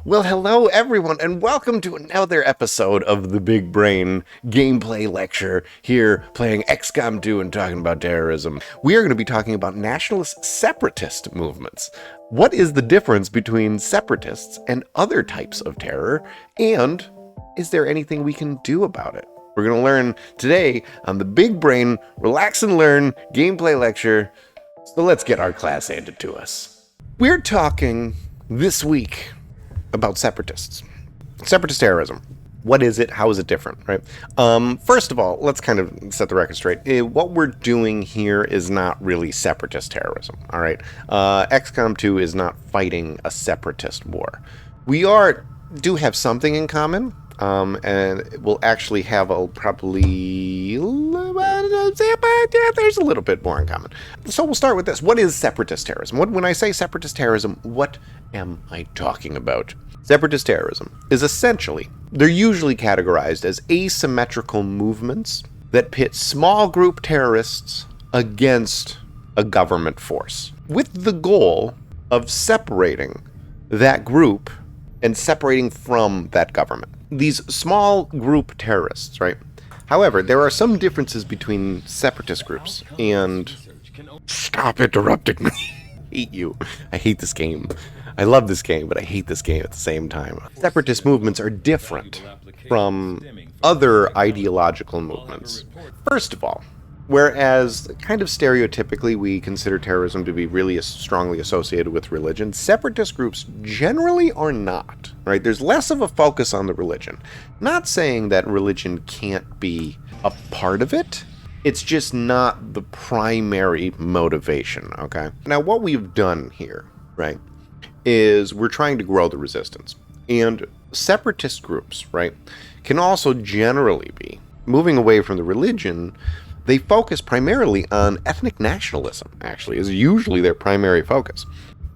Well, hello everyone, and welcome to another episode of the Big Brain Gameplay Lecture, here playing XCOM 2 and talking about terrorism. We are going to be talking about nationalist separatist movements. What is the difference between separatists and other types of terror, and is there anything we can do about it? We're going to learn today on the Big Brain Relax and Learn Gameplay Lecture, so let's get our class handed to us. We're talking this week about separatists. Separatist terrorism. What is it? How is it different, right? First of all, let's kind of set the record straight. What we're doing here is not really separatist terrorism, all right? XCOM 2 is not fighting a separatist war. We do have something in common, and we'll actually have there's a little bit more in common. So we'll start with this. What is separatist terrorism? When I say separatist terrorism, what am I talking about? Separatist terrorism is essentially, they're usually categorized as asymmetrical movements that pit small group terrorists against a government force, with the goal of separating that group and separating from that government. These small group terrorists, right? However, there are some differences between separatist groups and... Stop interrupting me. I hate you. I hate this game. I love this game, but I hate this game at the same time. Separatist movements are different from other ideological movements. First of all, whereas kind of stereotypically we consider terrorism to be really strongly associated with religion, separatist groups generally are not, right? There's less of a focus on the religion. Not saying that religion can't be a part of it. It's just not the primary motivation, okay? Now, what we've done here, right, is we're trying to grow the resistance. And separatist groups, right, can also generally be moving away from the religion. They focus primarily on ethnic nationalism, actually, is usually their primary focus.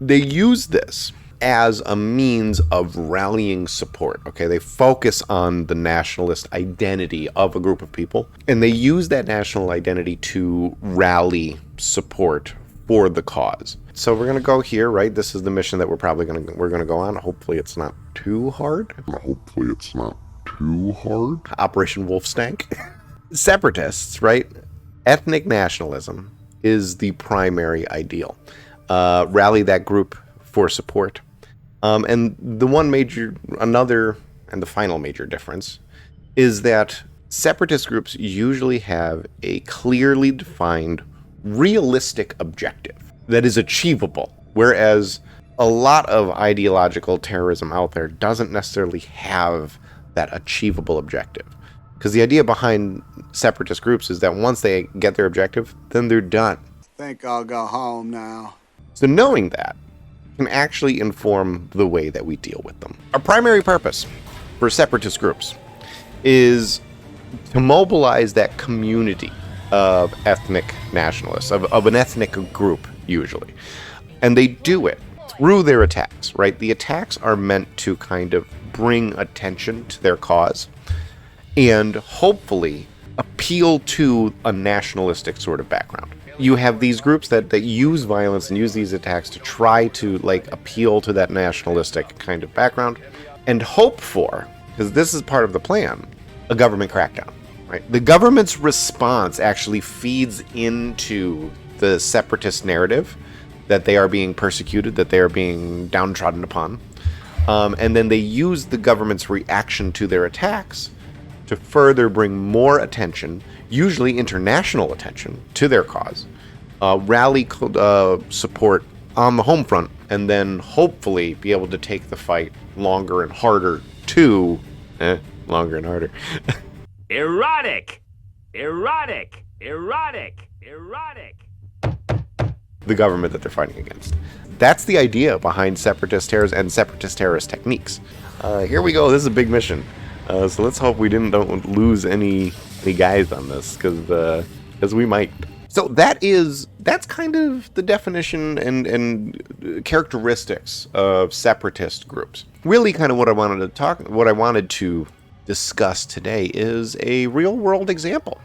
They use this as a means of rallying support, okay? They focus on the nationalist identity of a group of people, and they use that national identity to rally support for the cause. So we're going to go here, right? This is the mission that we're going to go on. Hopefully it's not too hard. Operation Wolf Stank. Separatists, right? Ethnic nationalism is the primary ideal. Rally that group for support. And the final major difference is that separatist groups usually have a clearly defined, realistic objective that is achievable, whereas a lot of ideological terrorism out there doesn't necessarily have that achievable objective. Because the idea behind separatist groups is that once they get their objective, then they're done. Think I'll go home now. So knowing that can actually inform the way that we deal with them. Our primary purpose for separatist groups is to mobilize that community of ethnic nationalists, of an ethnic group, usually. And they do it through their attacks, right? The attacks are meant to kind of bring attention to their cause and hopefully appeal to a nationalistic sort of background. You have these groups that use violence and use these attacks to try to appeal to that nationalistic kind of background and hope for, because this is part of the plan, a government crackdown, right? The government's response actually feeds into the separatist narrative that they are being persecuted, that they are being downtrodden upon, and then they use the government's reaction to their attacks to further bring more attention, usually international attention, to their cause, rally support on the home front, and then hopefully be able to take the fight longer and harder to... longer and harder. Erotic! Erotic! Erotic! Erotic! The government that they're fighting against. That's the idea behind separatist terrorists and separatist terrorist techniques. Here we go. This is a big mission. So let's hope we don't lose any guys on this, because we might. So that's kind of the definition and characteristics of separatist groups. Really, kind of what I wanted to discuss today is a real world example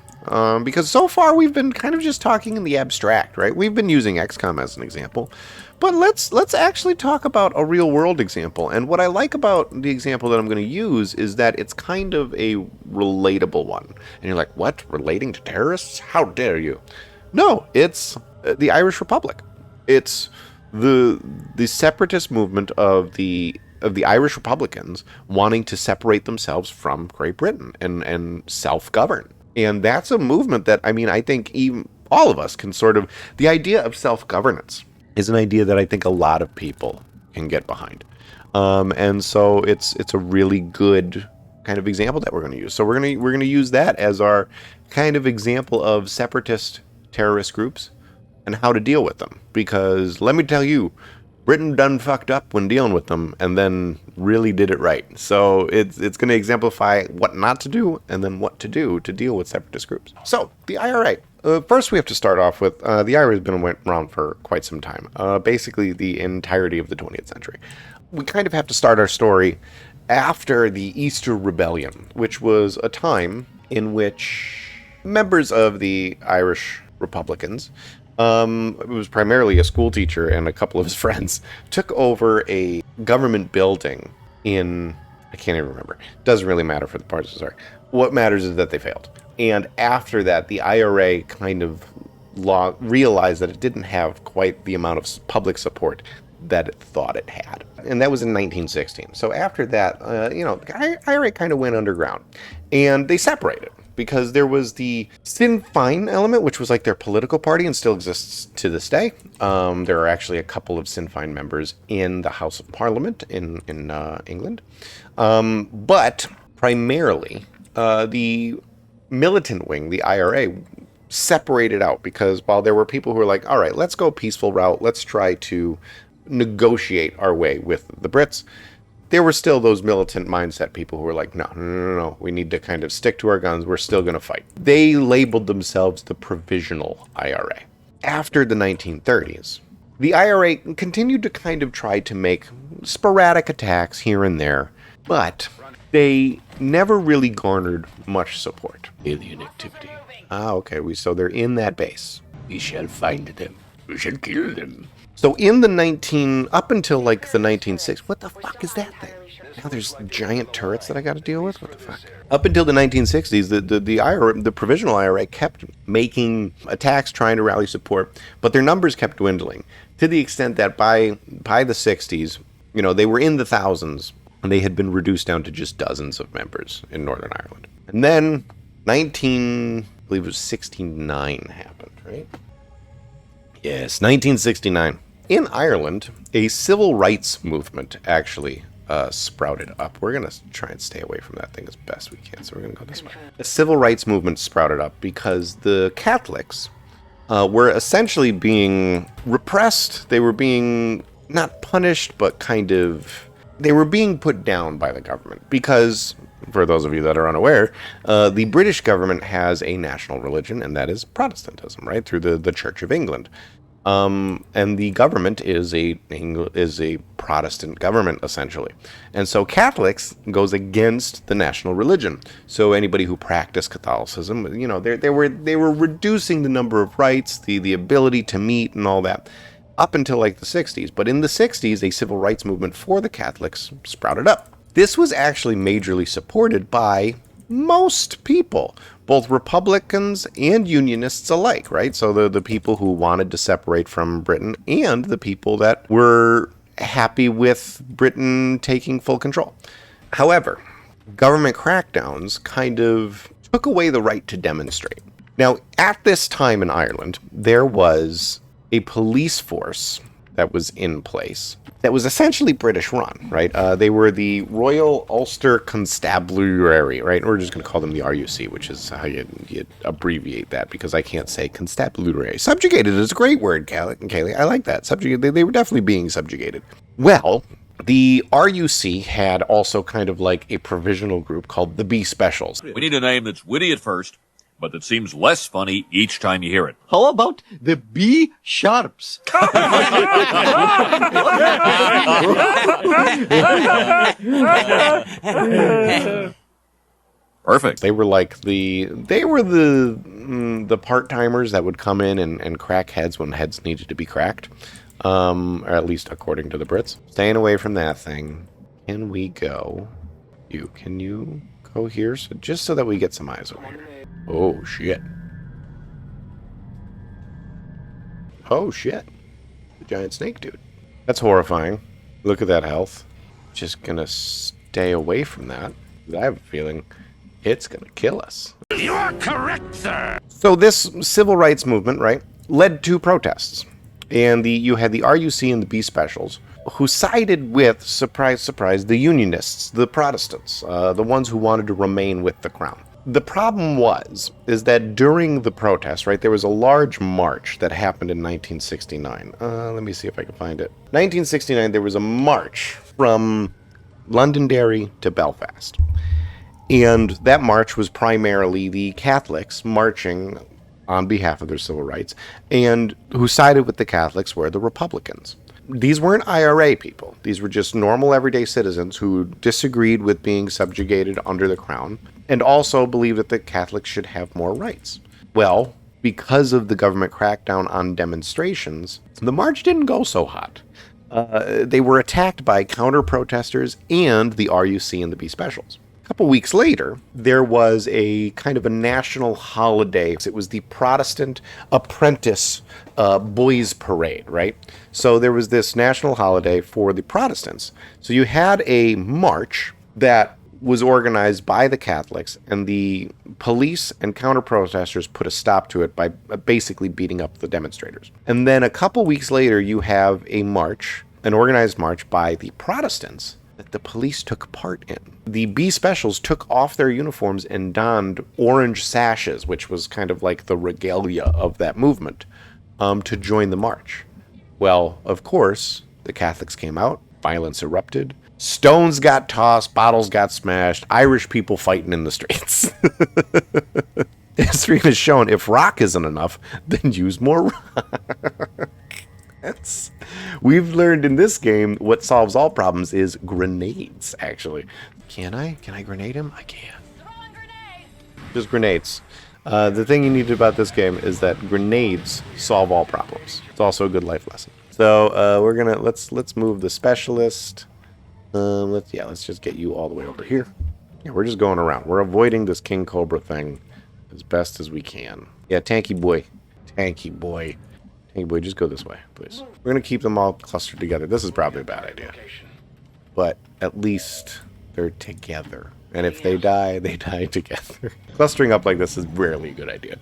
Because so far we've been kind of just talking in the abstract, right? We've been using XCOM as an example. But let's actually talk about a real world example. And what I like about the example that I'm going to use is that it's kind of a relatable one. And you're like, what? Relating to terrorists? How dare you? No, it's the Irish Republic. It's the separatist movement of the Irish Republicans wanting to separate themselves from Great Britain and self-govern. And that's a movement that, I mean, I think even all of us can sort of, the idea of self-governance is an idea that I think a lot of people can get behind. And so it's a really good kind of example that we're going to use. So we're going to use that as our kind of example of separatist terrorist groups and how to deal with them. Because let me tell you, Britain done fucked up when dealing with them and then really did it right. So it's going to exemplify what not to do and then what to do to deal with separatist groups. So the IRA. First, we have to start off with the IRA has been around for quite some time, basically the entirety of the 20th century. We kind of have to start our story after the Easter Rebellion, which was a time in which members of the Irish Republicans, it was primarily a school teacher and a couple of his friends, took over a government building in, I can't even remember. Doesn't really matter for the parts of the story. What matters is that they failed. And after that, the IRA kind of realized that it didn't have quite the amount of public support that it thought it had. And that was in 1916. So after that, the IRA kind of went underground. And they separated because there was the Sinn Féin element, which was like their political party and still exists to this day. There are actually a couple of Sinn Féin members in the House of Parliament in England. But primarily, the militant wing, the IRA, separated out because while there were people who were like, all right, let's go a peaceful route, let's try to negotiate our way with the Brits, there were still those militant mindset people who were like, no, we need to kind of stick to our guns, we're still going to fight. They labeled themselves the Provisional IRA. After the 1930s, the IRA continued to kind of try to make sporadic attacks here and there, but they never really garnered much support. Alien activity. Okay, so they're in that base. We shall find them. We shall kill them. So up until like the 1960s, what the fuck is that thing? Now there's giant turrets that I got to deal with? What the fuck? Up until the 1960s, the IRA, the Provisional IRA kept making attacks, trying to rally support, but their numbers kept dwindling to the extent that by the 60s, they were in the thousands, and they had been reduced down to just dozens of members in Northern Ireland. And then I believe it was 69 happened, right? Yes, 1969. In Ireland, a civil rights movement actually sprouted up. We're going to try and stay away from that thing as best we can, so we're going to go this way. A civil rights movement sprouted up because the Catholics were essentially being repressed. They were being not punished, but they were being put down by the government because, for those of you that are unaware, the British government has a national religion, and that is Protestantism, right, through the Church of England. And the government is a Protestant government, essentially. And so Catholics goes against the national religion. So anybody who practiced Catholicism, they were reducing the number of rights, the ability to meet and all that, up until like the 60s. But in the 60s, a civil rights movement for the Catholics sprouted up. This was actually majorly supported by most people, both Republicans and Unionists alike, right? So the people who wanted to separate from Britain and the people that were happy with Britain taking full control. However, government crackdowns kind of took away the right to demonstrate. Now, at this time in Ireland, there was a police force that was in place that was essentially British run, right? They were the Royal Ulster Constabulary, right? We're just going to call them the RUC, which is how you abbreviate that, because I can't say constabulary. Subjugated is a great word, Kaylee. I like that. Subjugated. They were definitely being subjugated. Well, the RUC had also kind of like a provisional group called the B Specials. We need a name that's witty at first, but that seems less funny each time you hear it. How about the B Sharps? Perfect. They were like the part-timers that would come in and crack heads when heads needed to be cracked. Or at least according to the Brits. Staying away from that thing. Can we go? Can you go here? So just so that we get some eyes over here. Oh, shit. Oh, shit. The giant snake dude. That's horrifying. Look at that health. Just gonna stay away from that. I have a feeling it's gonna kill us. You're correct, sir. So this civil rights movement, right, led to protests. And you had the RUC and the B Specials, who sided with, surprise, surprise, the Unionists, the Protestants, the ones who wanted to remain with the crown. The problem is that during the protests, right, there was a large march that happened in 1969. Let me see if I can find it. 1969, there was a march from Londonderry to Belfast. And that march was primarily the Catholics marching on behalf of their civil rights, and who sided with the Catholics were the Republicans. These weren't IRA people. These were just normal everyday citizens who disagreed with being subjugated under the crown and also believed that the Catholics should have more rights. Well, because of the government crackdown on demonstrations, the march didn't go so hot. They were attacked by counter-protesters and the RUC and the B Specials. A couple weeks later, there was a kind of a national holiday. It was the Protestant Apprentice Boys Parade, right? So there was this national holiday for the Protestants. So you had a march that was organized by the Catholics, and the police and counter-protesters put a stop to it by basically beating up the demonstrators. And then a couple weeks later, you have a march, an organized march by the Protestants, that the police took part in. The B Specials took off their uniforms and donned orange sashes, which was kind of like the regalia of that movement, to join the march. Well, of course, the Catholics came out, violence erupted, stones got tossed, bottles got smashed, Irish people fighting in the streets. History has shown if rock isn't enough, then use more rock. We've learned in this game what solves all problems is grenades, actually. Can I grenade him? I can. Just grenades. The thing you need about this game is that grenades solve all problems. It's also a good life lesson. So we're gonna let's move the specialist. Let's just get you all the way over here. Yeah, we're just going around. We're avoiding this King Cobra thing as best as we can. Yeah, tanky boy. Hey, boy, just go this way, please. We're going to keep them all clustered together. This is probably a bad idea. But at least they're together. And if they die together. Clustering up like this is rarely a good idea.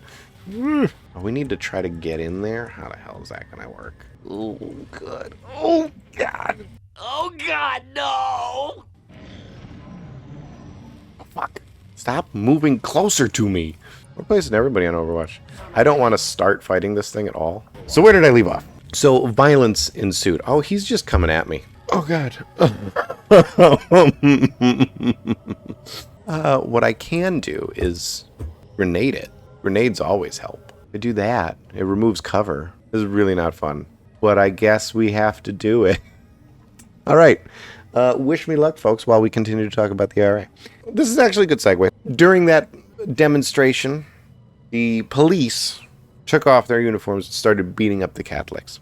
Oh, we need to try to get in there? How the hell is that going to work? Oh, good. Oh, God. Oh, God, no! Oh, fuck. Stop moving closer to me. We're placing everybody on Overwatch. I don't want to start fighting this thing at all. So where did I leave off? So violence ensued. Oh, he's just coming at me. Oh, God. What I can do is grenade it. Grenades always help. I do that. It removes cover. This is really not fun. But I guess we have to do it. All right. Wish me luck, folks, while we continue to talk about the IRA. This is actually a good segue. During that demonstration, the police took off their uniforms and started beating up the Catholics.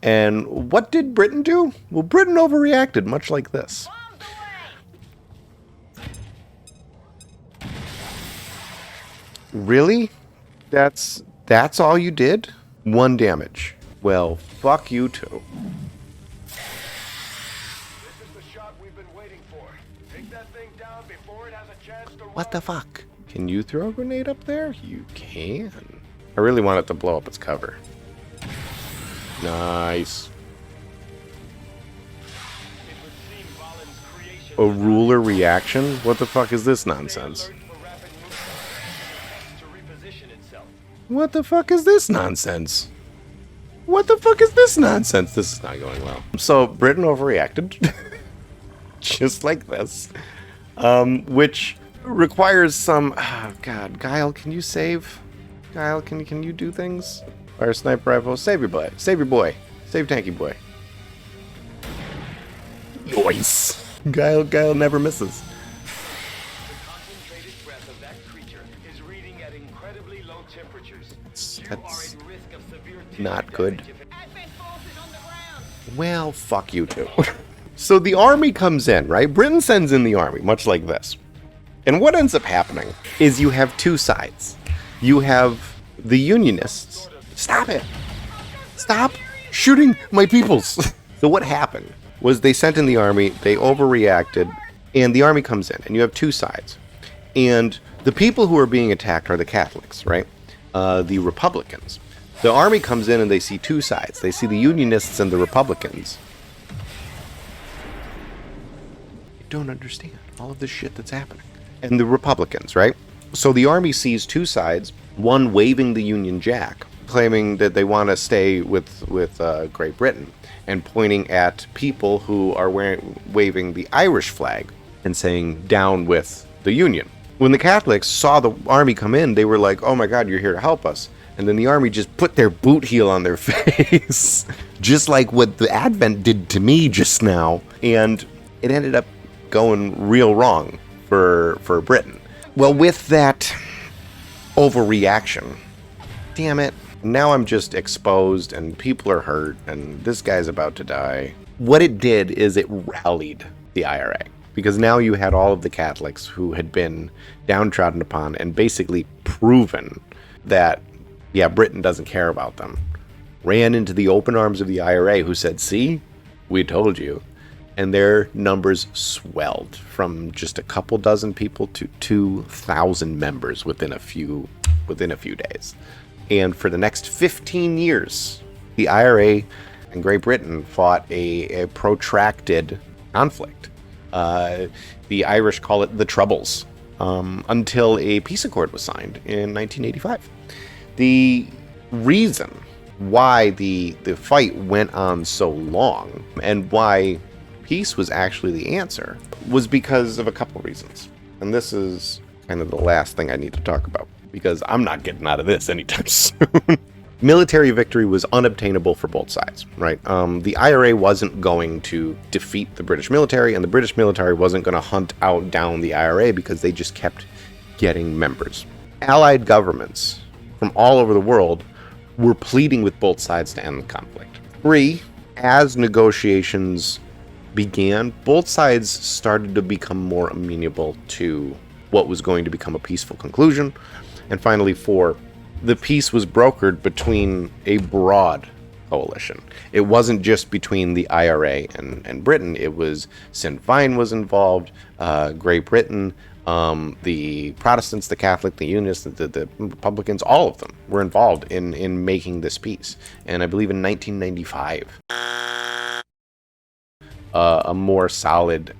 And what did Britain do? Well, Britain overreacted, much like this. Really? That's all you did? 1 damage. Well, fuck you too. This is the shot we've been waiting for. Take that thing down before it has a chance to What the fuck? Can you throw a grenade up there? You can. I really want it to blow up its cover. Nice. A ruler reaction? What the fuck is this nonsense? What the fuck is this nonsense? What the fuck is this nonsense? This is not going well. So, Britain overreacted. Just like this. Which requires some... Oh, God. Guile, can you save? Guile, can you do things? Fire sniper rifle. Save your boy. Save your boy. Save tanky boy. Nice. Guile never misses. That's not good. Well, fuck you too. So the army comes in, right? Britain sends in the army, much like this. And what ends up happening is you have two sides. You have the Unionists. Stop it! Stop shooting my peoples! So what happened was they sent in the army, they overreacted, and the army comes in, and you have two sides. And the people who are being attacked are the Catholics, right? The Republicans. The army comes in and they see two sides. They see the Unionists and the Republicans. I don't understand all of this shit that's happening. And the Republicans, right? So the army sees two sides, one waving the Union Jack, claiming that they want to stay with Great Britain, and pointing at people who are waving the Irish flag and saying, down with the Union. When the Catholics saw the army come in, they were like, oh my God, you're here to help us. And then the army just put their boot heel on their face, just like what the Advent did to me just now. And it ended up going real wrong for Britain. Well, with that overreaction, damn it, now I'm just exposed and people are hurt and this guy's about to die. What it did is it rallied the IRA, because now you had all of the Catholics who had been downtrodden upon and basically proven that, yeah, Britain doesn't care about them, ran into the open arms of the IRA, who said, see, we told you. And their numbers swelled from just a couple dozen people to 2,000 members within a few days. And for the next 15 years, the IRA and Great Britain fought a protracted conflict. The Irish call it the Troubles, until a peace accord was signed in 1985. The reason why the fight went on so long and why peace was actually the answer was because of a couple reasons. And this is kind of the last thing I need to talk about, because I'm not getting out of this anytime soon. Military victory was unobtainable for both sides, right? The IRA wasn't going to defeat the British military, and the British military wasn't going to hunt down the IRA, because they just kept getting members. Allied governments from all over the world were pleading with both sides to end the conflict. 3, as negotiations began, both sides started to become more amenable to what was going to become a peaceful conclusion. And finally, 4, the peace was brokered between a broad coalition. It wasn't just between the IRA and Britain. It was Sinn Féin was involved, Great Britain, the Protestants, the Catholic, the Unionists, the Republicans, all of them were involved in making this peace. And I believe in 1995, a more solid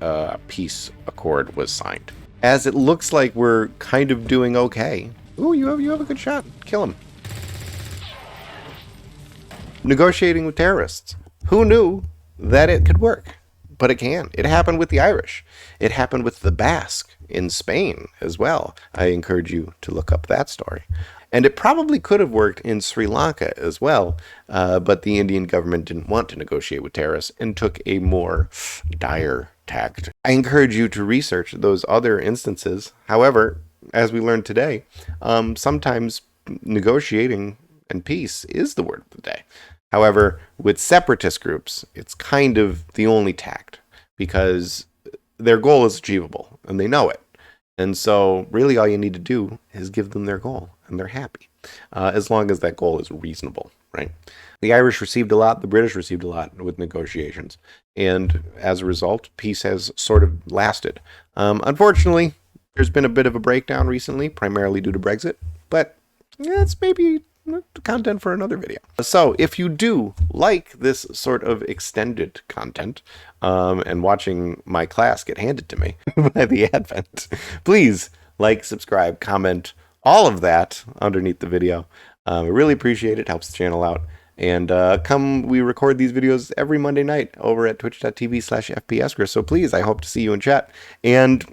peace accord was signed. As it looks like we're kind of doing okay. Ooh, you have a good shot. Kill him. Negotiating with terrorists. Who knew that it could work? But it can. It happened with the Irish. It happened with the Basque in Spain as well. I encourage you to look up that story. And it probably could have worked in Sri Lanka as well, but the Indian government didn't want to negotiate with terrorists and took a more dire tact. I encourage you to research those other instances. However, as we learned today, sometimes negotiating and peace is the word of the day. However, with separatist groups, it's kind of the only tact, because their goal is achievable and they know it. And so really all you need to do is give them their goal and they're happy, as long as that goal is reasonable, right? The Irish received a lot, the British received a lot with negotiations. And as a result, peace has sort of lasted. Unfortunately, there's been a bit of a breakdown recently, primarily due to Brexit, but it's maybe content for another video. So if you do like this sort of extended content, and watching my class get handed to me by the Advent, please like, subscribe, comment, all of that underneath the video. I really appreciate it. Helps the channel out. And we record these videos every Monday night over at twitch.tv/FPSgra. So please, I hope to see you in chat. And,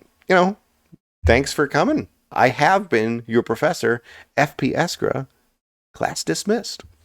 thanks for coming. I have been your professor, FPSgra. Class dismissed.